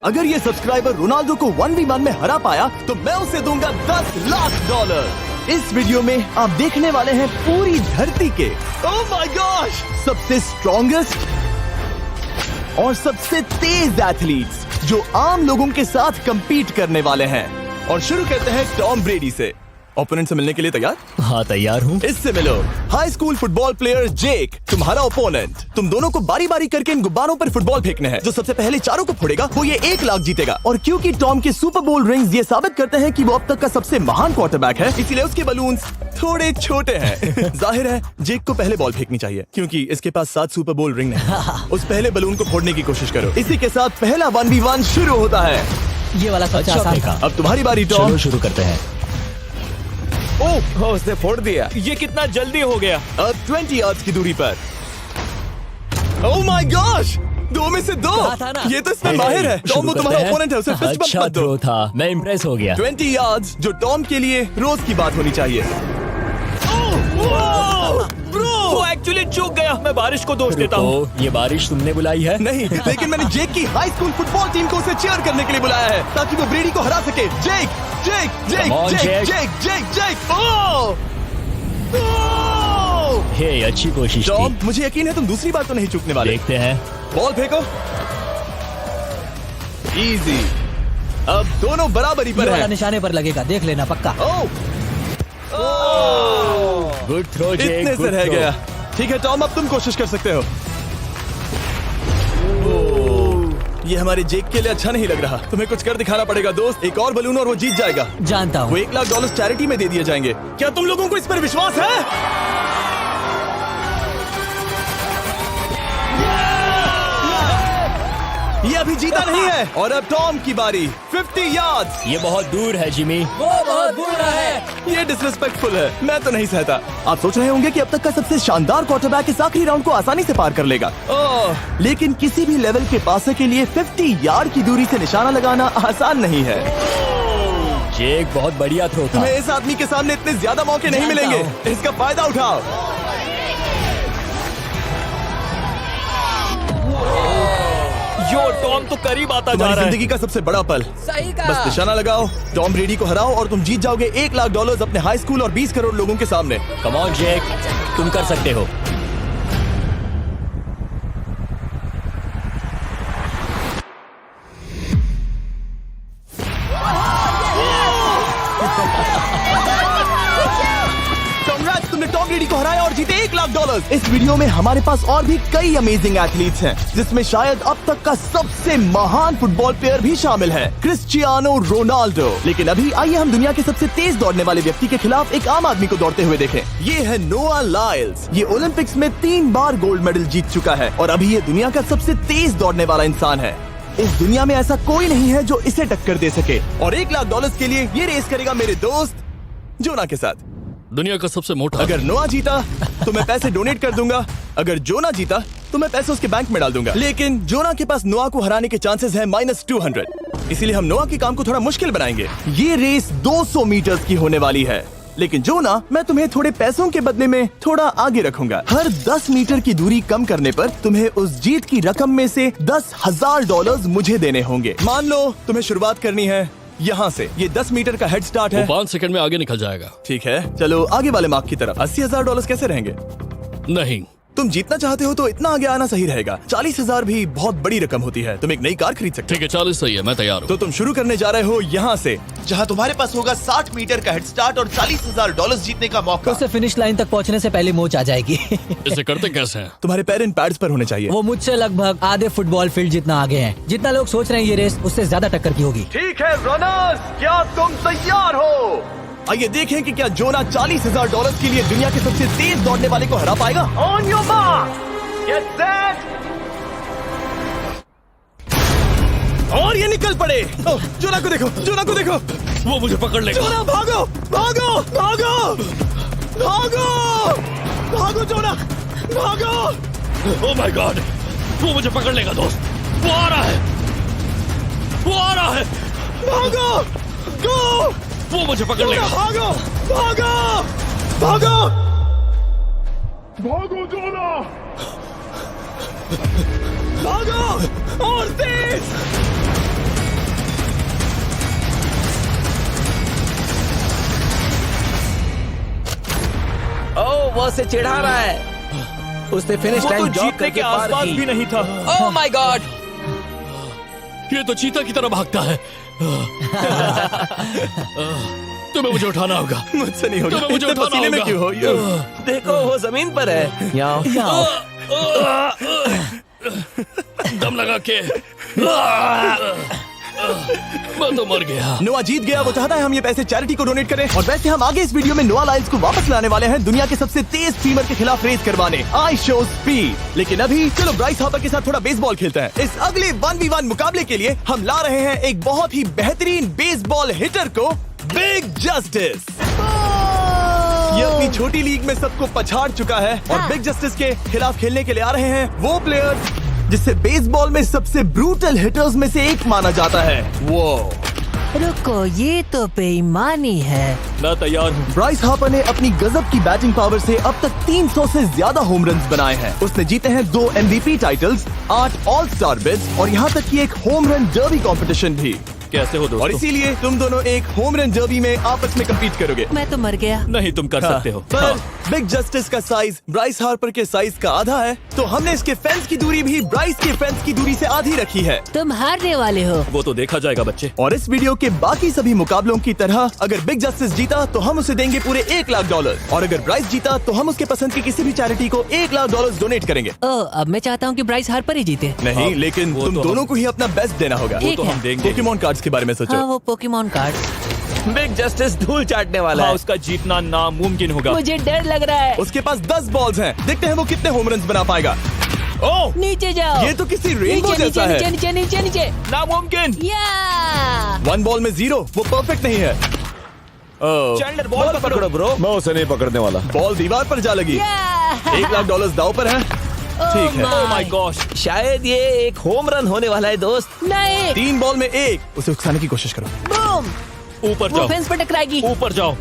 अगर ये subscriber Ronaldo को 1v1 में हरा पाया तो मैं उसे दूंगा $10 लाख। इस वीडियो में आप देखने वाले हैं पूरी धरती के ओह माय गॉश सबसे स्ट्रॉन्गेस्ट और सबसे तेज एथलीट्स जो आम लोगों के साथ compete करने वाले हैं। और शुरू करते हैं टॉम ब्रेडी से। ओपोनेंट से मिलने के लिए तैयार? हाँ तैयार हूँ। इससे मिलो। हाई स्कूल फुटबॉल प्लेयर जेक तुम्हारा ओपोनेंट। तुम दोनों को बारी बारी करके इन गुब्बारों पर फुटबॉल फेंकने हैं। जो सबसे पहले चारों को फोड़ेगा वो ये 1 लाख जीतेगा। और क्योंकि टॉम के सुपर बोल रिंग्स ये साबित करते हैं कि वो अब तक का सबसे महान क्वार्टरबैक है, इसीलिए उसके बलून्स थोड़े छोटे हैं। जाहिर है जेक को पहले बॉल फेंकनी चाहिए क्योंकि इसके पास 7 सुपर बोल रिंग नहीं। उस पहले बलून को फोड़ने की कोशिश करो। इसी के साथ पहला 1v1 शुरू होता है। ये वाला सबसे आसान था। अब तुम्हारी बारी टॉम। शुरू करते हैं। ओह उसने फोड़ दिया। ये कितना जल्दी हो गया। अब 20 यार्ड्स की दूरी पर। ओह माय गॉश 2 में से 2। ये तो इसमें माहिर है। टॉम वो तुम्हारा ओपोनेंट है, उसे फिस्ट बम्प मत दो। था, मैं इम्प्रेस हो गया। 20 यार्ड्स जो टॉम के लिए रोज की बात होनी चाहिए। वो एक्चुअली चूक गया। मैं बारिश को दोष देता हूँ। ये बारिश तुमने बुलाई है? नहीं, लेकिन मैंने जेक की हाई स्कूल फुटबॉल टीम को उसे चीयर करने के लिए बुलाया है ताकि वो ब्रेडी को हरा सके। जेक जेक जेक जेक जेक जेक जेक ओह हे अच्छी कोशिश टॉम, थी। मुझे यकीन है तुम दूसरी बार तो नहीं चूकने वाले। देखते हैं। बॉल फेंको। इजी। अब दोनों बराबरी पर हैं। निशाने पर लगेगा, देख लेना पक्का। गुड थ्रो जेक, इतने से रह गया। ठीक है टॉम, अब तुम कोशिश कर सकते हो। ये हमारे जेक के लिए अच्छा नहीं लग रहा। तुम्हें कुछ कर दिखाना पड़ेगा दोस्त। एक और बलून और वो जीत जाएगा। जानता वो हूँ। $1 लाख चैरिटी में दे दिए जाएंगे। क्या तुम लोगों को इस पर विश्वास है? ये अभी जीता नहीं है। और अब टॉम की बारी। 50 यार्ड्स। ये बहुत दूर है जिमी। वो बहुत बुरा है। ये डिसरिस्पेक्टफुल है। मैं तो नहीं सहता। आप सोच रहे होंगे कि अब तक का सबसे शानदार क्वार्टरबैक इस आखिरी राउंड को आसानी से पार कर लेगा। लेकिन किसी भी लेवल के पासे के लिए 50 यार्ड की दूरी से निशाना लगाना आसान नहीं है। जेक बहुत बढ़िया थ्रो था। तुम्हें इस आदमी के सामने इतने ज्यादा मौके नहीं मिलेंगे। इसका फायदा उठाओ। यो टॉम तो करीब आता जा तुम्हारी रहा है। जिंदगी का सबसे बड़ा पल। सही कहा। बस निशाना लगाओ, टॉम ब्रेडी को हराओ और तुम जीत जाओगे $1 लाख अपने हाई स्कूल और 20 करोड़ लोगों के सामने। कम ऑन जेक, तुम कर सकते हो। Congrats, तुमने टॉम ब्रेडी को हराया और जीते $1 लाख। इस वीडियो में हमारे पास और भी कई अमेजिंग एथलीट्स हैं, जिसमें शायद अब तक का सबसे महान फुटबॉल प्लेयर भी शामिल है, क्रिस्टियानो रोनाल्डो। लेकिन अभी आइए हम दुनिया के सबसे तेज दौड़ने वाले व्यक्ति के खिलाफ एक आम आदमी को दौड़ते हुए देखें। ये है नोआ लाइल्स। ये ओलंपिक्स में 3 बार गोल्ड मेडल जीत चुका है और अभी ये दुनिया का सबसे तेज दौड़ने वाला इंसान है। इस दुनिया में ऐसा कोई नहीं है जो इसे टक्कर दे सके। और $1 लाख के लिए ये रेस करेगा मेरे दोस्त जोना के साथ। दुनिया का सबसे मोटा। अगर नोआ जीता तो मैं पैसे डोनेट कर दूंगा। अगर जोना जीता तो मैं पैसे उसके बैंक में डाल दूंगा। लेकिन जोना के पास नोआ को हराने के चांसेस हैं -200। इसीलिए हम नोआ के काम को थोड़ा मुश्किल बनाएंगे। ये रेस 200 मीटर्स की होने वाली है। लेकिन जोना, मैं तुम्हें थोड़े पैसों के बदले में थोड़ा आगे रखूंगा। हर 10 मीटर की दूरी कम करने पर तुम्हें उस जीत की रकम में से $10,000 मुझे देने होंगे। मान लो तुम्हें शुरुआत करनी है यहाँ से। ये 10 मीटर का हेड स्टार्ट है। 5 सेकंड में आगे निकल जाएगा। ठीक है, चलो आगे वाले मार्क की तरफ। $80,000 कैसे रहेंगे? नहीं, तुम जीतना चाहते हो तो इतना आगे आना सही रहेगा। 40,000 भी बहुत बड़ी रकम होती है। तुम एक नई कार खरीद सकते ठीक है 40 सही है, मैं तैयार हूँ। तो तुम शुरू करने जा रहे हो यहाँ से, जहाँ तुम्हारे पास होगा 60 मीटर का हेड स्टार्ट और $40,000 जीतने का मौका। उसे फिनिश लाइन तक पहुँचने से पहले मोच आ जाएगी। इसे करते कैसे हैं? तुम्हारे पैर इन पैड्स पर होने चाहिए। वो मुझसे लगभग आधे फुटबॉल फील्ड जितना आगे हैं। जितना लोग सोच रहे हैं ये रेस उससे ज्यादा टक्कर की होगी। ठीक है रनर्स, क्या तुम तैयार हो? आइए देखें कि क्या जोना $40,000 के लिए दुनिया के सबसे तेज दौड़ने वाले को हरा पाएगा। On your mark, get set, और ये निकल पड़े। जोना को देखो, जोना को देखो। वो मुझे पकड़ लेगा। जोना भागो, भागो, भागो, भागो, भागो जोना, भागो। ओह माय गॉड, वो मुझे पकड़ लेगा दोस्त। वो आ रहा है, वो आ रहा है। भागो, गो, वो मुझे पकड़ लेगा। भागो, भागो, भागो, भागो जोना। भागो और तेज। बॉस से चिढ़ा रहा है। उसने फिनिश वो तो लाइन जॉग जीतने करके के पार आसपास की। भी नहीं था। Oh my God! ये तो चीता की तरह भागता है। तुम्हें मुझे उठाना होगा। मुझसे नहीं होगा। तुम्हें मुझे इतने उठाना पसीने में होगा। क्यों हो? यो। देखो वो जमीन पर है। याओ। दम लगा के मैं तो मर गया। नोआ जीत गया। वो चाहता है हम ये पैसे चैरिटी को डोनेट करें। और वैसे हम आगे इस वीडियो में नोआ लाइल्स को वापस लाने वाले हैं दुनिया के सबसे तेज स्ट्रीमर के खिलाफ रेस करवाने, आई शो स्पीड। लेकिन अभी चलो ब्राइस हार्पर के साथ थोड़ा बेसबॉल खेलते हैं। इस अगले 1v1 मुकाबले के लिए हम ला रहे हैं एक बहुत ही बेहतरीन बेसबॉल हिटर को, बिग जस्टिस। ये अपनी छोटी लीग में सबको पछाड़ चुका है और बिग जस्टिस के खिलाफ खेलने के लिए आ रहे हैं वो प्लेयर जिसे बेसबॉल में सबसे ब्रूटल हिटर्स में से एक माना जाता है। वो रुको, ये तो बेईमानी है। मैं तैयार हूँ। ब्राइस हार्पर ने अपनी गजब की बैटिंग पावर से अब तक 300 से ज्यादा होम रन्स बनाए हैं। उसने जीते हैं 2 MVP titles, 8 all star bids और यहाँ तक कि एक होम रन डर्बी कंपटीशन भी। कैसे हो और दोस्तों? इसीलिए तुम दोनों एक होम रन डर्बी में आपस में कम्पीट करोगे। मैं तो मर गया। नहीं, तुम कर सकते हो। पर बिग जस्टिस का साइज ब्राइस हार्पर के साइज का आधा है, तो हमने इसके फेंस की दूरी भी ब्राइस के फेंस की दूरी से आधी रखी है। तुम हारने वाले हो। वो तो देखा जाएगा बच्चे। और इस वीडियो के बाकी सभी मुकाबलों की तरह अगर बिग जस्टिस जीता तो हम उसे देंगे पूरे $1 लाख और अगर ब्राइस जीता तो हम उसके पसंद की किसी भी चैरिटी को $1 लाख डोनेट करेंगे। ओ, अब मैं चाहता हूँ कि ब्राइस हार्पर ही जीते। नहीं, हाँ, लेकिन वो तुम तो दोनों को ही अपना बेस्ट देना होगा। ठीक तो है। हम देंगे। पोकेमॉन कार्ड्स के बारे में हाँ, सोचो। वो पोकेमॉन कार्ड। बिग जस्टिस धूल चाटने वाला हाँ, है। उसका जीतना नामुमकिन होगा। मुझे डर लग रहा है। उसके पास 10 बॉल्स हैं। देखते हैं वो कितने होम रन्स बना पाएगा। ओह, नीचे जाओ। ये तो किसी रेनबो नीचे जैसा नीचे है। नीचे नीचे नीचे। नामुमकिन। या 1 बॉल में 0, वो परफेक्ट नहीं है। चैंडलर बॉल पकड़ो ब्रो। मैं उसे नहीं पकड़ने वाला। बॉल दीवार पर जा लगी। $1 लाख दाव पर है। ठीक है। ओह माय गॉश। शायद ये एक होम रन होने वाला है दोस्त। नहीं। 3 बॉल में 1, उसे उकसाने की कोशिश करो। बूम। ऊपर वो जाओ। फेंस पर टकराएगी। ऊपर जाओ।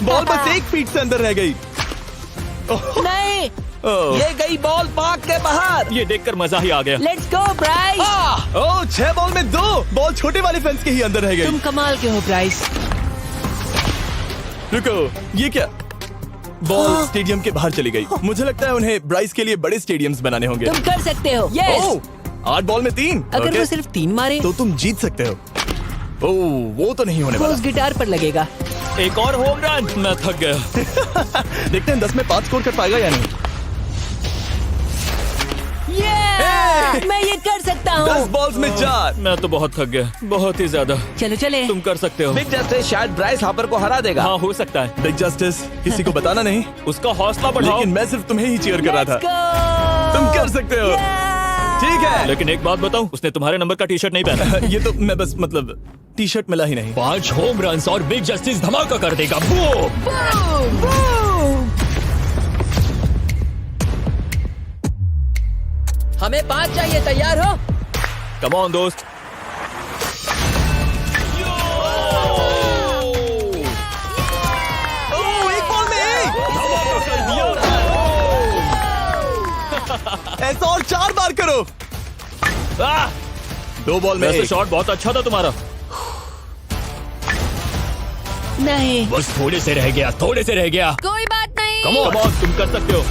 बॉल बस 1 फीट से अंदर रह गई। नहीं। ओह, ये गई बॉल पार्क के बाहर। ये देखकर मजा ही आ गया। Let's go Bryce. Oh, 6 ball में 2, बॉल छोटे वाले फेंस के ही अंदर रह तुम गई। कमाल के हो ब्राइस। रुको, ये क्या? बॉल स्टेडियम के बाहर चली गई। मुझे लगता है उन्हें ब्राइस के लिए बड़े स्टेडियम्स बनाने होंगे। तुम कर सकते हो। यस। ओह, 8 बॉल में 3। अगर ओके, वो सिर्फ 3 मारे तो तुम जीत सकते हो। ओह, वो तो नहीं होने वो वाला। उस गिटार पर लगेगा। एक और होम रन। मैं थक गया। देखते हैं 10 में 5 स्कोर कर पाएगा या नहीं। ये मैं ये कर सकता 10 हूँ। बॉल्स में 4। मैं तो बहुत थक गया, बहुत ही ज्यादा। चलो चले। तुम कर सकते हो। बिग जस्टिस शायद ब्राइस हार्पर को हरा देगा। हाँ, हो सकता है। बिग जस्टिस किसी को बताना नहीं, उसका हौसला बढ़ाओ। लेकिन मैं सिर्फ तुम्हें ही चीयर कर रहा Let's था। go! तुम कर सकते हो। ठीक है। लेकिन एक बात बताऊं, उसने तुम्हारे नंबर का टी शर्ट नहीं पहना। ये तो मैं बस मतलब टी शर्ट मिला ही नहीं। 5 होम रन और बिग जस्टिस धमाका कर देगा। बूम। हमें 5 चाहिए। तैयार हो? कम ऑन दोस्त। ओह, 1 बॉल में 1। ऐसा और 4 बार करो। 2 बॉल में वैसे 1। शॉट बहुत अच्छा था तुम्हारा। नहीं। बस थोड़े से रह गया, थोड़े से रह गया। कोई बात नहीं। कम ऑन, तुम कर सकते हो।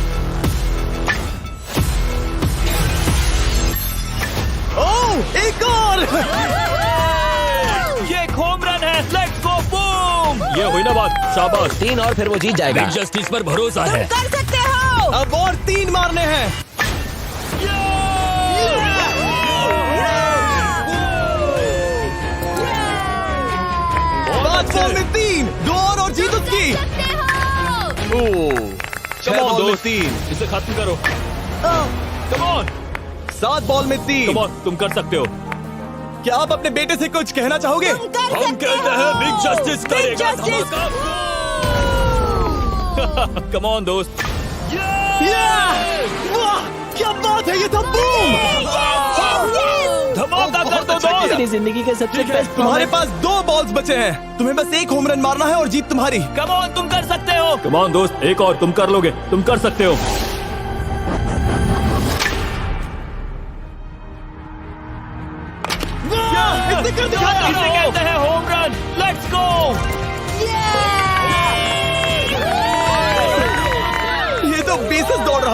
ओह, एक और। ये एक होम रन है। Let's go, boom. ये हुई ना बात। शाबाश। 3 और फिर वो जीत जाएगा। बिग जस्टिस पर भरोसा है। कर सकते हो। अब और 3 मारने हैं। 5 बॉल में 3, 2 और जीत उसकी। ओह, 6 बॉल में 3, इसे खत्म करो। कम ऑन, 7 बॉल में 3। कम ऑन, तुम कर सकते हो। क्या आप अपने बेटे से कुछ कहना चाहोगे? हम कहते हैं बिग जस्टिस करेगा धमाका। कम ऑन दोस्त। वाह, क्या बात है, ये था बूम। धमाका कर दो अच्छा दोस्त। किया। मेरी जिंदगी का सबसे ठीक है, बेस्ट तुम्हारे पास 2 बॉल्स बचे हैं। तुम्हें बस 1 होम रन मारना है और जीत तुम्हारी। कम ऑन, तुम कर सकते हो। कम ऑन दोस्त, एक और, तुम कर लोगे, तुम कर सकते हो। इसे कर दिखाया। इसे कहते हैं होम रन। Let's go.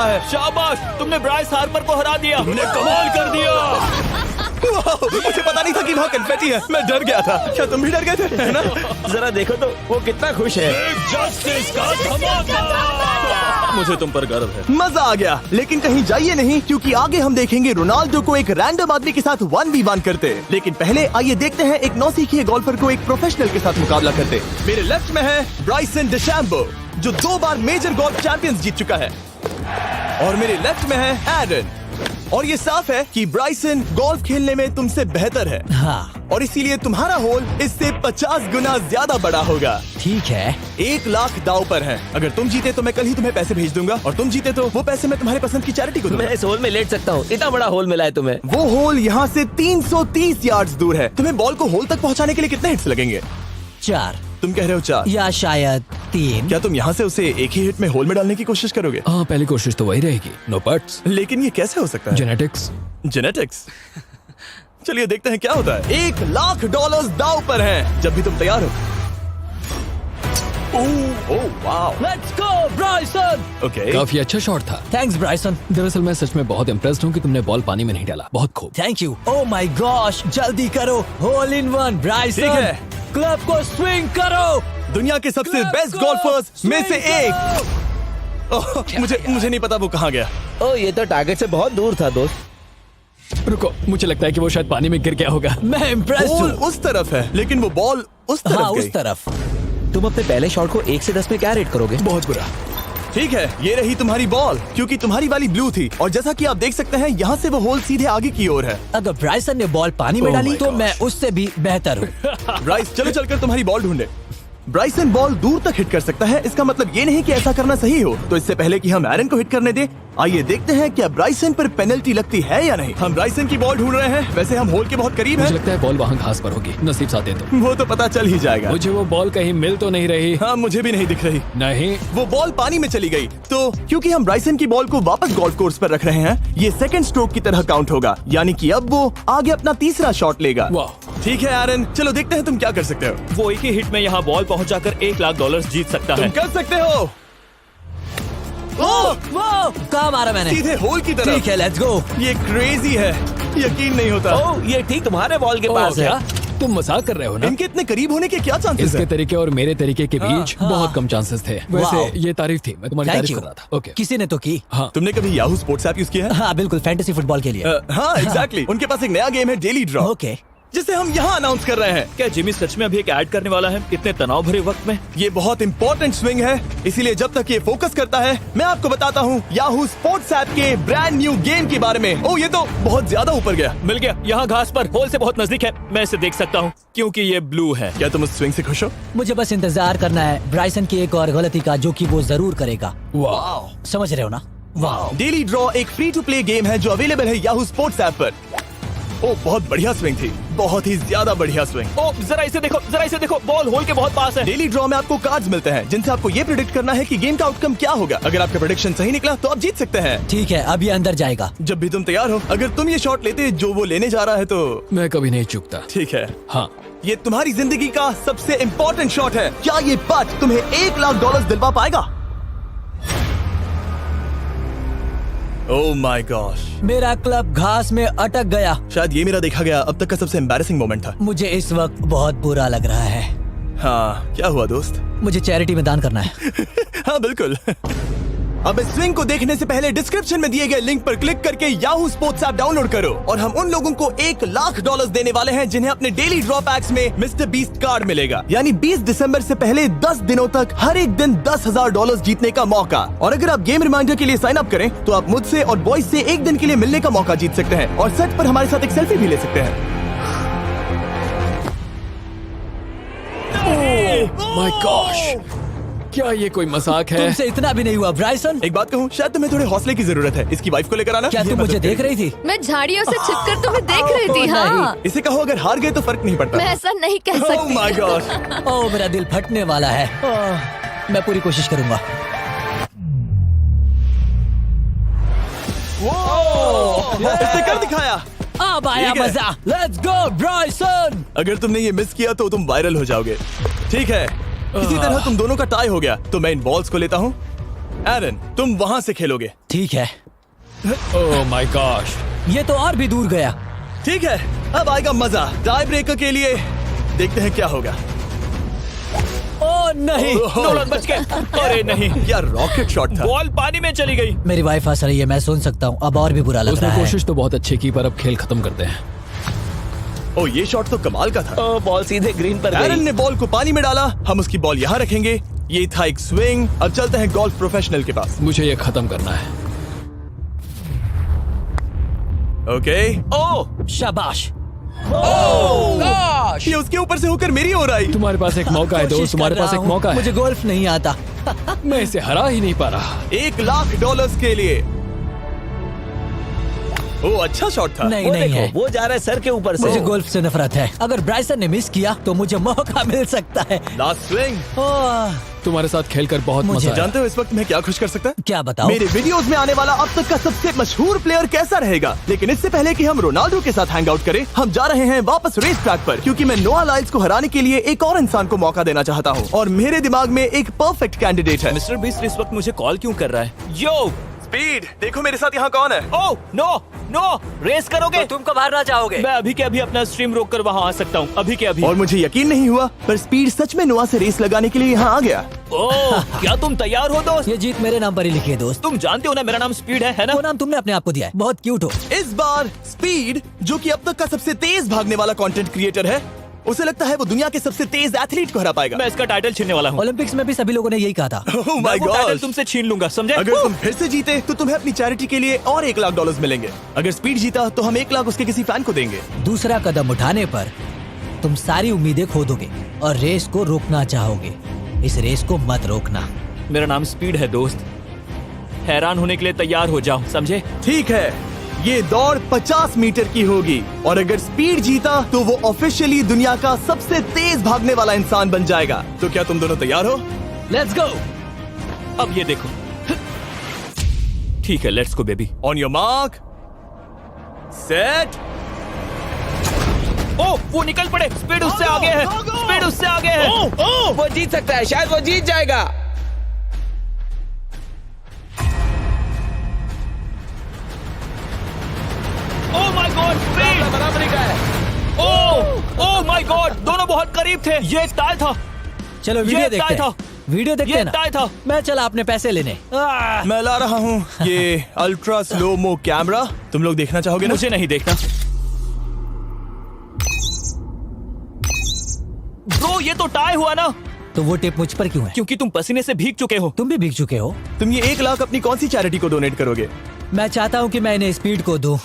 रहा है। शाबाश, तुमने ब्राइस हार्पर को हरा दिया। तुमने कमाल कर दिया। वाह, मुझे पता नहीं था कि वहाँ कन्फेटी है। मैं डर गया था। क्या तुम भी डर गए थे? है ना? जरा देखो तो वो कितना खुश है। जस्टिस का धमाका। मुझे तुम पर गर्व है। मजा आ गया, लेकिन कहीं जाइए नहीं, क्योंकि आगे हम देखेंगे रोनाल्डो को एक रैंडम आदमी के साथ 1v1 करते। लेकिन पहले आइए देखते हैं एक नौसिखिए गोल्फर को एक प्रोफेशनल के साथ मुकाबला करते। मेरे लेफ्ट में है ब्राइसन डेशैम्बो, जो 2 बार मेजर गोल्फ चैंपियंस जीत चुका है, और मेरे लेफ्ट में है एरन। और ये साफ है कि ब्राइसन गोल्फ खेलने में तुमसे बेहतर है, हाँ और इसीलिए तुम्हारा होल इससे 50 गुना ज्यादा बड़ा होगा। ठीक है। 1 लाख दाव पर है। अगर तुम जीते तो मैं कल ही तुम्हें पैसे भेज दूंगा, और तुम जीते तो वो पैसे मैं तुम्हारे पसंद की चैरिटी को दूंगा। मैं इस होल में लेट सकता हूँ, इतना बड़ा होल मिला है तुम्हें। वो होल यहाँ से 330 यार्ड्स दूर है। तुम्हें बॉल को होल तक पहुँचाने के लिए कितने हिट्स लगेंगे? 4 तुम कह रहे हो 4? या शायद 3। क्या तुम यहाँ से उसे एक ही हिट में होल में डालने की कोशिश करोगे? हाँ, पहली कोशिश तो वही रहेगी। No puts. लेकिन ये कैसे हो सकता है? जेनेटिक्स। जेनेटिक्स। चलिए देखते हैं क्या होता है। $1 लाख दाव पर है, जब भी तुम तैयार हो। Oh wow, let's go Bryson. Okay. काफी अच्छा शॉट था। Thanks Bryson. दरअसल मैं सच में बहुत इम्प्रेस्ड हूँ कि तुमने बॉल पानी में नहीं डाला। बहुत खूब। Thank you. Oh my gosh, जल्दी करो। Hole in one Bryson. ठीक है। क्लब को स्विंग करो। दुनिया के सबसे Club बेस्ट को गोल्फर्स में से swing एक। ओह, मुझे नहीं पता वो कहाँ गया। ओ, ये तो टारगेट से बहुत दूर था दोस्त। रुको, मुझे लगता है कि वो शायद पानी में गिर गया होगा। मैं इम्प्रेस्ड बॉल हूँ। उस तरफ है, लेकिन वो बॉल उस तरफ हाँ, गई। उस तरफ। तुम अपने पहले शॉट को 1 से 10 में क्या रेट करोगे? बहुत बुरा। ठीक है, ये रही तुम्हारी बॉल, क्योंकि तुम्हारी वाली ब्लू थी, और जैसा कि आप देख सकते हैं यहाँ से वो होल सीधे आगे की ओर है। अगर ब्राइसन ने बॉल पानी में Oh डाली my तो gosh. मैं उससे भी बेहतर हूँ। ब्राइस, चलो चलकर तुम्हारी बॉल ढूंढे। ब्राइसन बॉल दूर तक हिट कर सकता है, इसका मतलब ये नहीं कि ऐसा करना सही हो। तो इससे पहले कि हम एरन को हिट करने दें, आइए देखते हैं क्या ब्राइसन पर पेनल्टी लगती है या नहीं। हम ब्राइसन की बॉल ढूंढ रहे हैं। वैसे हम होल के बहुत करीब मुझे हैं। लगता है बॉल वहाँ घास पर होगी। नसीब साथ दे तो। वो तो पता चल ही जाएगा। मुझे वो बॉल कहीं मिल तो नहीं रही। हाँ, मुझे भी नहीं दिख रही। नहीं। वो बॉल पानी में चली गई। तो क्योंकि हम ब्राइसन की बॉल को वापस गोल्फ कोर्स पर रख रहे हैं, ये सेकंड स्ट्रोक की तरह काउंट होगा, यानी कि अब वो आगे अपना तीसरा शॉट लेगा। वाह। ठीक है एरन, चलो देखते हैं तुम क्या कर सकते हो। वो एक ही हिट में यहाँ बॉल पहुँचाकर $1 लाख जीत सकता तुम है। कर सकते हो। ओह, वो कहाँ मारा मैंने? सीधे होल की तरफ। ठीक है, लेट्स गो। ये क्रेजी है, यकीन नहीं होता। ओ, ये ठीक तुम्हारे बॉल के पास है। क्या तुम मजाक कर रहे हो ना? इनके इतने करीब होने के क्या चांसेस इसके हैं? तरीके और मेरे तरीके के बीच हाँ। बहुत कम चांसेस थे। वाह। वैसे ये तारीफ थी, मैं तुम्हारी थैंक तारीफ यू। कर रहा था। ओके। किसी ने तो की। हाँ। तुमने कभी याहू स्पोर्ट्स ऐप यूज किया है? हाँ बिल्कुल, फैंटेसी फुटबॉल के लिए। हाँ, एग्जैक्टली। उनके पास एक नया गेम है, डेली ड्रॉ, ओके। जिसे हम यहाँ अनाउंस कर रहे हैं। क्या जिमी सच में अभी एक ऐड करने वाला है इतने तनाव भरे वक्त में? ये बहुत इंपॉर्टेंट स्विंग है, इसीलिए जब तक ये फोकस करता है, मैं आपको बताता हूँ याहू स्पोर्ट्स ऐप के ब्रांड न्यू गेम के बारे में। ओह, ये तो बहुत ज्यादा ऊपर गया। मिल गया, यहाँ घास पर होल से बहुत नजदीक है। मैं इसे देख सकता हूँ क्योंकि ये ब्लू है। क्या तुम उस स्विंग से खुश हो? मुझे बस इंतजार करना है ब्राइसन की एक और गलती का, जो कि वो जरूर करेगा। वाह। समझ रहे हो ना? वाह। डेली ड्रॉ एक फ्री टू प्ले गेम है जो अवेलेबल है याहू स्पोर्ट्स ऐप पर। ओह, बहुत बढ़िया स्विंग थी, बहुत ही ज्यादा बढ़िया स्विंग। ओ, जरा इसे देखो, बॉल होल के बहुत पास है। डेली ड्रॉ में आपको कार्ड्स मिलते हैं, जिनसे आपको ये प्रेडिक्ट करना है कि गेम का आउटकम क्या होगा। अगर आपका प्रेडिक्शन सही निकला तो आप जीत सकते हैं। ठीक है, अब ये अंदर जाएगा। जब भी तुम तैयार हो, अगर तुम ये शॉट लेते जो वो लेने जा रहा है तो मैं कभी नहीं चूकता। ठीक है। हाँ। ये तुम्हारी जिंदगी का सबसे इम्पोर्टेंट शॉट है। क्या ये पट तुम्हें $1 लाख दिलवा पाएगा? ओह माय गॉश, मेरा क्लब घास में अटक गया। शायद ये मेरा देखा गया अब तक का सबसे एम्बैरेसिंग मोमेंट था। मुझे इस वक्त बहुत बुरा लग रहा है। हाँ, क्या हुआ दोस्त? मुझे चैरिटी में दान करना है। हाँ बिल्कुल। अब इस स्विंग को देखने से पहले डिस्क्रिप्शन में दिए गए लिंक पर क्लिक करके याहू स्पोर्ट्स ऐप डाउनलोड करो, और हम उन लोगों को $1 लाख देने वाले हैं जिन्हें अपने डेली ड्रॉ पैक्स में मिस्टर बीस्ट कार्ड मिलेगा। यानी 20 दिसंबर से पहले 10 दिनों तक हर एक दिन $10,000 जीतने का मौका। और अगर आप गेम रिमाइंडर के लिए साइन अप करें तो आप मुझसे और बॉयज से एक दिन के लिए मिलने का मौका जीत सकते हैं, और सेट पर हमारे साथ एक सेल्फी भी ले सकते हैं। माय गॉश, क्या ये कोई मजाक है? तुमसे इतना भी नहीं हुआ ब्राइसन। एक बात कहूँ, शायद तुम्हें थोड़े हौसले की जरूरत है। इसकी वाइफ को लेकर आना। क्या ये तुम मदद मुझे देख करेगी। रही थी? मैं झाड़ियों से छिपकर तुम्हें देख रही थी। हाँ, इसे कहो अगर हार गए तो फर्क नहीं पड़ता। मैं ऐसा नहीं कह Oh सकती। my gosh। ओह, मेरा दिल फटने वाला है। मैं पूरी कोशिश करूंगा। इसने कर दिखाया। अब आया ठीक है। मजा। Let's go Bryson. अगर तुमने ये मिस किया तो तुम वायरल हो जाओगे। ठीक है, इसी तरह तुम दोनों का टाई हो गया, तो मैं इन बॉल्स को लेता हूँ एरन, तुम वहां से खेलोगे। ठीक है, ओह माय गॉश। ये तो और भी दूर गया। ठीक है, अब आएगा मजा। टाई ब्रेकर के लिए देखते हैं क्या होगा। ओ नहीं, नोलन बच गए। अरे नहीं, क्या रॉकेट शॉट था। बॉल पानी में चली गई। मेरी वाइफ हंस रही है, मैं सुन सकता हूँ। अब और भी बुरा लग उसने रहा है। कोशिश तो बहुत अच्छी की, पर अब खेल खत्म करते हैं। ओ, ये शॉट तो कमाल का था। ओ, बॉल सीधे ग्रीन पर एरन गई। ने बॉल को पानी में डाला, हम उसकी बॉल यहाँ रखेंगे। ये था एक स्विंग। अब चलते हैं गोल्फ प्रोफेशनल के पास। मुझे ये खत्म करना है। ओके। ओ शाबाश। ये उसके ऊपर से होकर मेरी ओर आई। तुम्हारे पास एक मौका है दोस्त, कोशिश तुम्हारे कर पास रहा एक हूँ। मौका है। मुझे गोल्फ नहीं आता। मैं इसे हरा ही नहीं पा रहा। $1,00,000 के लिए। ओ, अच्छा शॉट था। नहीं वो नहीं देखो, है। वो जा रहा है सर के ऊपर से। मुझे गोल्फ से नफरत है। अगर ब्राइसन ने मिस किया तो मुझे मौका मिल सकता है। Last swing. ओह, तुम्हारे साथ खेलकर बहुत मुझे मजा आया। जानते हो इस वक्त मैं क्या खुश कर सकता है? क्या बताओ? मेरे वीडियोस में आने वाला अब तक का सबसे मशहूर प्लेयर कैसा रहेगा। लेकिन इससे पहले कि हम रोनाल्डो के साथ हैंग आउट करें, हम जा रहे हैं वापस रेस ट्रैक पर, क्योंकि मैं नोआ लाइल्स को हराने के लिए एक और इंसान को मौका देना चाहता हूँ। और मेरे दिमाग में एक परफेक्ट कैंडिडेट है। मिस्टर बीस्ट इस वक्त मुझे कॉल क्यों कर रहा है? यो स्पीड, देखो मेरे साथ यहाँ कौन है। ओ नो नो, रेस करोगे? तुम कब हारना चाहोगे? मैं अभी के अभी अपना स्ट्रीम रोक कर वहाँ आ सकता हूँ, अभी के अभी। और मुझे यकीन नहीं हुआ, पर स्पीड सच में नोआ से रेस लगाने के लिए यहाँ आ गया। ओह, क्या तुम तैयार हो दोस्त? ये जीत मेरे नाम पर ही लिखी है दोस्त। तुम जानते हो ना मेरा नाम स्पीड है ना? वो नाम तुमने अपने आप को दिया है। बहुत क्यूट हो। इस बार स्पीड, जो कि अब तक का सबसे तेज भागने वाला कंटेंट क्रिएटर है, उसे लगता है वो दुनिया के सबसे तेज एथलीट को हरा पाएगा। मैं इसका टाइटल छीनने वाला हूँ। ओलंपिक्स में भी सभी लोगों ने यही कहा था। Oh मैं my वो टाइटल gosh! तुमसे छीन लूंगा, समझे? अगर तुम फिर से जीते तो तुम्हें अपनी चैरिटी के लिए और $1,00,000 मिलेंगे। अगर स्पीड जीता तो हम 1,00,000 उसके किसी फैन को देंगे। दूसरा कदम उठाने पर तुम सारी उम्मीदें खो दोगे और रेस को रोकना चाहोगे। इस रेस को मत रोकना। मेरा नाम स्पीड है दोस्त। हैरान होने के लिए तैयार हो जाओ, समझे? ठीक है, ये दौड़ 50 मीटर की होगी और अगर स्पीड जीता तो वो ऑफिशियली दुनिया का सबसे तेज भागने वाला इंसान बन जाएगा। तो क्या तुम दोनों तैयार हो? Let's go. अब ये देखो। ठीक है, let's go baby. On your mark, set. Oh, वो निकल पड़े। स्पीड उससे आगे है। स्पीड उससे आगे है। वो जीत सकता है, शायद वो जीत जाएगा। ओह माय गॉड, स्पीड बराबरी का है। ओह माय गॉड, दोनों बहुत करीब थे। ये टाई था। चलो वीडियो ये देखते टाई था। हैं। वीडियो देखते ये हैं ना। टाई था। मैं चला अपने पैसे लेने। मैं ला रहा हूँ ये अल्ट्रा स्लो मो कैमरा। तुम लोग देखना चाहोगे ना? मुझे नहीं देखना। ब्रो, ये तो टाई हुआ ना? तो वो टिप मुझ पर क्यों है? क्योंकि तुम पसीने से भीग चुके हो। तुम भी भीग चुके हो। तुम ये 1,00,000 अपनी कौन सी चैरिटी को डोनेट करोगे? मैं चाहता हूँ कि मैं इन्हें स्पीड को दूं,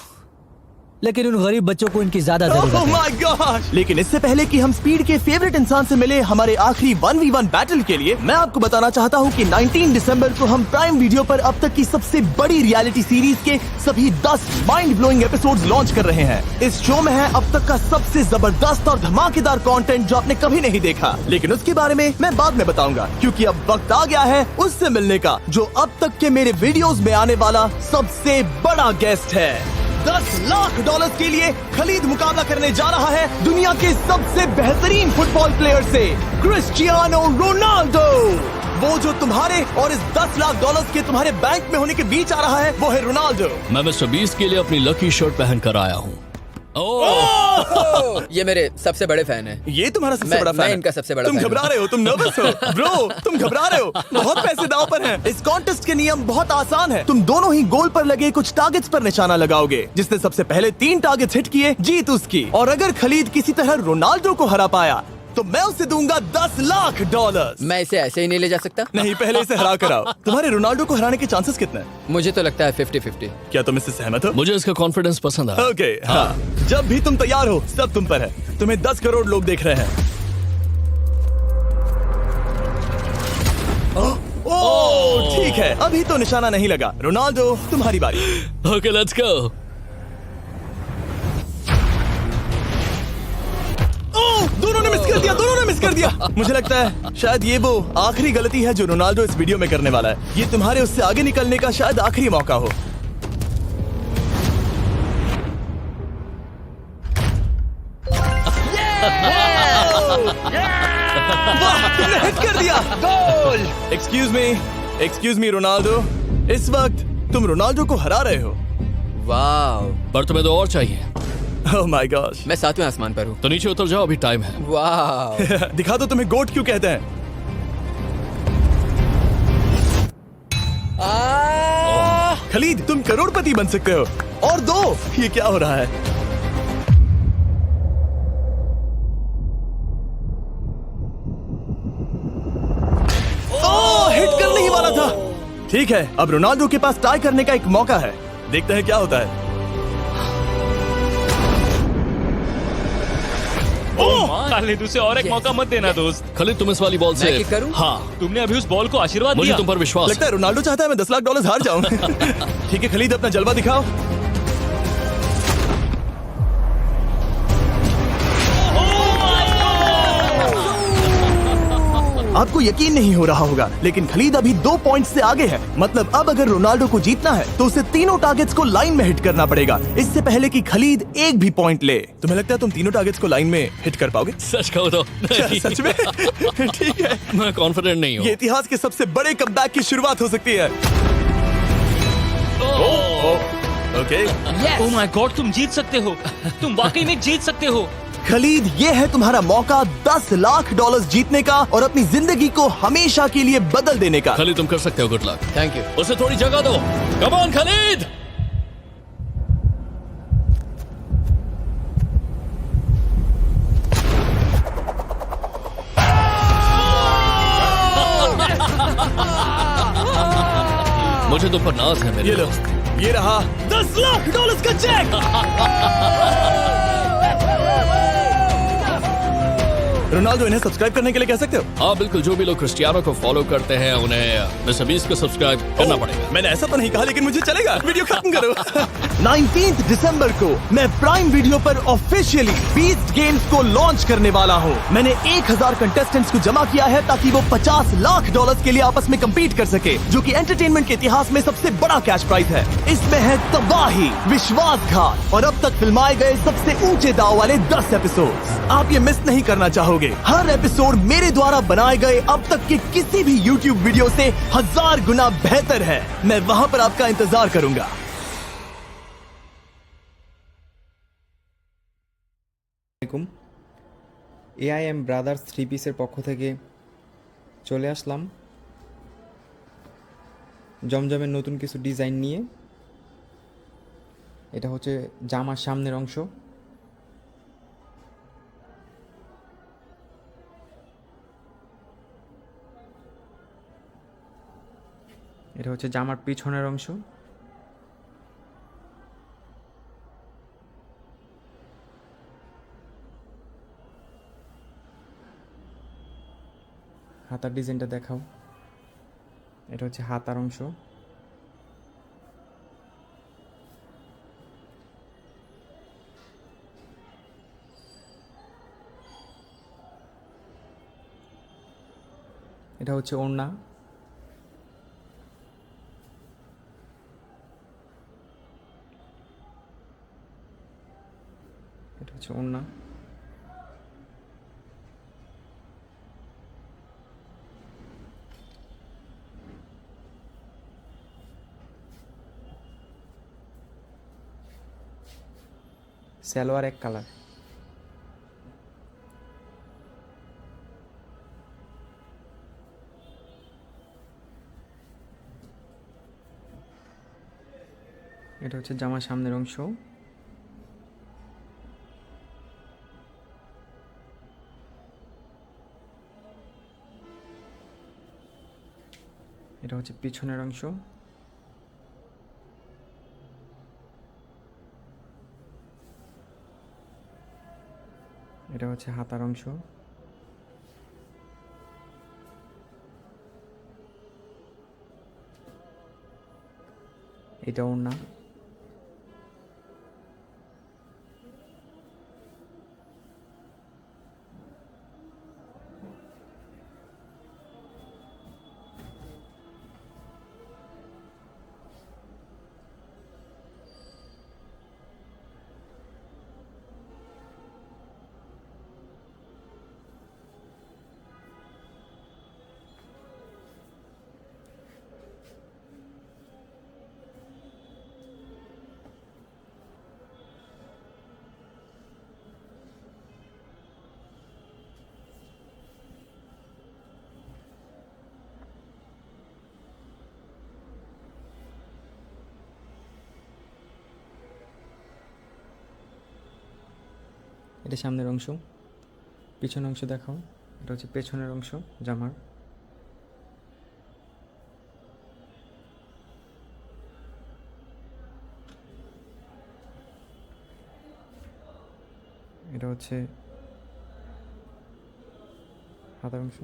लेकिन उन गरीब बच्चों को इनकी ज्यादा जरूरत Oh है। my gosh! लेकिन इससे पहले कि हम स्पीड के फेवरेट इंसान से मिले हमारे आखिरी 1v1 बैटल के लिए, मैं आपको बताना चाहता हूँ कि 19 दिसंबर को हम प्राइम वीडियो पर अब तक की सबसे बड़ी रियलिटी सीरीज के सभी 10 माइंड ब्लोइंग एपिसोड्स लॉन्च कर रहे हैं। इस शो में है अब तक का सबसे जबरदस्त और धमाकेदार कंटेंट जो आपने कभी नहीं देखा, लेकिन उसके बारे में मैं बाद में बताऊंगा, क्योंकि अब वक्त आ गया है उससे मिलने का जो अब तक के मेरे वीडियोस में आने वाला सबसे बड़ा गेस्ट है। $10,00,000 के लिए खलीद मुकाबला करने जा रहा है दुनिया के सबसे बेहतरीन फुटबॉल प्लेयर से, क्रिस्टियानो रोनाल्डो। वो जो तुम्हारे और इस $10,00,000 के तुम्हारे बैंक में होने के बीच आ रहा है, वो है रोनाल्डो। मैं मिस्टर बीस्ट के लिए अपनी लकी शर्ट पहन कर आया हूँ। ये मेरे सबसे बड़े फैन हैं। ये तुम्हारा सबसे मैं- बड़ा फैन मैं है। इनका सबसे बड़ा तुम फैन घबरा हूँ। रहे हो, तुम नर्वस हो ब्रो, तुम घबरा रहे हो। बहुत पैसे दांव पर हैं। इस कॉन्टेस्ट के नियम बहुत आसान है। तुम दोनों ही गोल पर लगे कुछ टारगेट्स पर निशाना लगाओगे। जिसने सबसे पहले 3 टारगेट्स हिट किए जीत उसकी। और अगर खलीद किसी तरह रोनाल्डो को हरा पाया तो मैं उसे दूंगा $10,00,000। मैं इसे ऐसे ही नहीं ले जा सकता। नहीं, पहले इसे हरा कर आओ। तुम्हारे रोनाल्डो को हराने के चांसेस कितने हैं? मुझे तो लगता है 50-50। क्या तुम इससे सहमत हो? मुझे इसका कॉन्फिडेंस पसंद आया। ओके, हाँ। जब भी तुम तैयार हो सब तुम पर है। तुम्हें 10 करोड़ लोग देख रहे हैं। ओह, ठीक है, अभी तो निशाना नहीं लगा। रोनाल्डो, तुम्हारी बारी। Okay, let's go. ओह, दोनों ने मिस कर दिया, दोनों ने मिस कर दिया। मुझे लगता है शायद ये वो आखिरी गलती है जो रोनाल्डो इस वीडियो में करने वाला है। ये तुम्हारे उससे आगे निकलने का शायद आखिरी मौका हो। वाह, तुमने हिट कर दिया। Goal. Excuse me, excuse me Ronaldo, इस वक्त तुम रोनाल्डो को हरा रहे हो। वाह, पर तुम्हें तो और चाहिए। ओह माय गॉश। मैं 7वें आसमान पर हूँ। तो नीचे उतर जाओ, अभी टाइम है। वाह, दिखा दो तुम्हें गोट क्यों कहते हैं। खलीद, तुम करोड़पति बन सकते हो। और दो, ये क्या हो रहा है? ओह, हिट करने ही वाला था। ठीक है, अब रोनाल्डो के पास टाई करने का एक मौका है। देखते हैं क्या होता है। खालिद, उसे और एक मौका मत देना दोस्त। खालिद, तुम इस वाली बॉल मैं से किक करूँ? हाँ, तुमने अभी उस बॉल को आशीर्वाद मुझे दिया। तुम पर विश्वास लगता है रोनाल्डो चाहता है मैं $10 लाख हार जाऊं। ठीक है खलीद, अपना जलवा दिखाओ। आपको यकीन नहीं हो रहा होगा, लेकिन खलीद अभी 2 पॉइंट से आगे है। मतलब अब अगर रोनाल्डो को जीतना है तो उसे तीनों टारगेट्स को लाइन में हिट करना पड़ेगा, इससे पहले कि खलीद एक भी पॉइंट ले। तुम्हें लगता है तुम तीनों टारगेट्स को लाइन में हिट कर पाओगे? सच कहो तो नहीं। सच में? ठीक है, मैं कॉन्फिडेंट नहीं हूँ। ये इतिहास के सबसे बड़े कमबैक की शुरुआत हो सकती है। ओके, ओह माय गॉड, तुम जीत सकते हो। तुम वाकई में जीत सकते हो। खलीद, ये है तुम्हारा मौका $10 लाख जीतने का और अपनी जिंदगी को हमेशा के लिए बदल देने का। खालिद, तुम कर सकते हो। Good luck. Thank you. उसे थोड़ी जगह दो। Come on Khalid. मुझे तुम पर नाज है मेरे ये लो, दोस्त। ये रहा $10 लाख का चेक। रोनाल्डो, इन्हें सब्सक्राइब करने के लिए कह सकते हो? हाँ बिल्कुल, जो भी लोग क्रिस्टियानो को फॉलो करते हैं उन्हें मिस्टर बीस्ट को सब्सक्राइब करना पड़ेगा। मैंने ऐसा तो नहीं कहा, लेकिन मुझे चलेगा। वीडियो खत्म करो। 19 दिसंबर को मैं प्राइम वीडियो पर ऑफिशियली बीस्ट गेम्स को लॉन्च करने वाला हूँ। मैंने 1000 कंटेस्टेंट्स को जमा किया है ताकि वो $50 लाख के लिए आपस में कम्पीट कर सके, जो कि एंटरटेनमेंट के इतिहास में सबसे बड़ा कैश प्राइज है। इसमें है तबाही, विश्वासघात और अब तक फिल्माए गए सबसे ऊंचे दाव वाले 10 एपिसोड्स। आप ये मिस नहीं करना चाहोगे। हर एपिसोड मेरे द्वारा बनाए गए अब तक के किसी भी YouTube वीडियो से 1000 गुना बेहतर है। मैं वहां पर आपका इंतजार करूंगा। AIM ব্রাদার্স 3 পিসের পক্ষ থেকে চলে আসলাম জমজমের নতুন কিছু ডিজাইন নিয়ে। এটা হচ্ছে জামার সামনের অংশ। এটা হচ্ছে জামার পিছনের অংশ। হাতার ডিজাইনটা দেখাও। এটা হচ্ছে হাতার অংশ। এটা হচ্ছে ওড়না। এটা হচ্ছে ওড়না। সালোয়ার এক কালার। এটা হচ্ছে জামার সামনের অংশ। এটা হচ্ছে পিছনের অংশ। এটা হচ্ছে হাতার অংশ। এটা ওড়না। এটা সামনের অংশ। পিছনের অংশ দেখাও। এটা হচ্ছে পেছনের অংশ জামার। এটা হচ্ছে হাতার অংশ।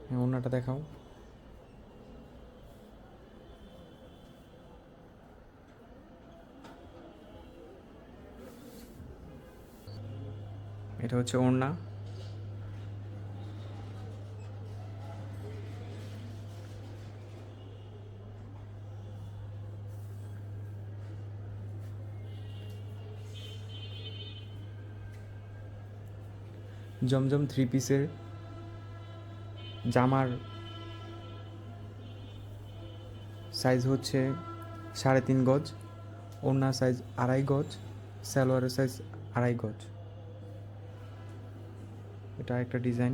হ্যাঁ, ওড়নাটা দেখাও। এটা হচ্ছে ওড়না। জমজম 3 পিসের জামার সাইজ হচ্ছে 3.5 গজ, ওড়নার সাইজ 2.5 গজ, সালোয়ারের সাইজ 2.5 গজ। এটা একটা ডিজাইন।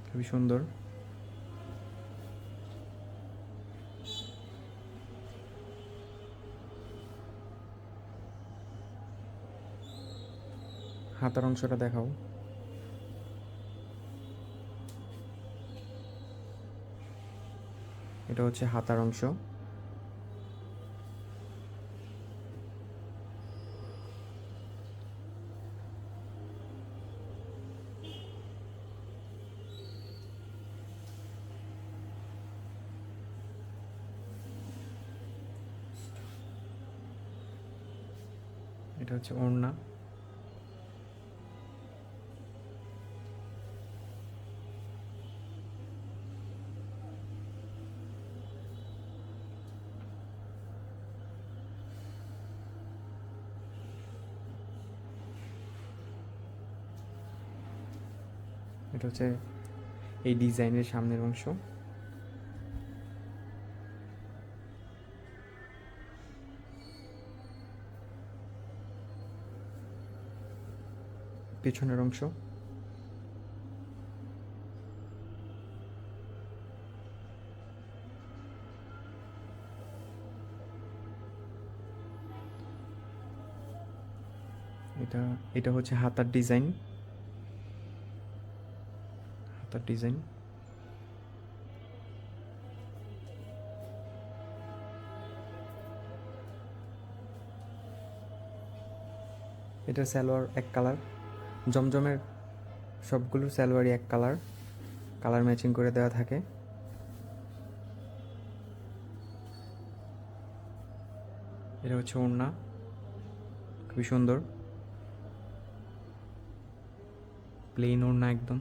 খুবই সুন্দর। হাতার অংশটা দেখাও। এটা হচ্ছে হাতার অংশ। এটা হচ্ছে ওড়না। এটা হচ্ছে এই ডিজাইনের সামনের অংশ। পেছনের অংশ। এটা হচ্ছে হাতার ডিজাইন। হাতার ডিজাইন। এটা সালোয়ার এক কালার। জমজমের সবগুলো সালোয়ারই এক কালার, কালার ম্যাচিং করে দেওয়া থাকে। এটা হচ্ছে ওড়না, খুবই সুন্দর প্লেন ওড়না একদম।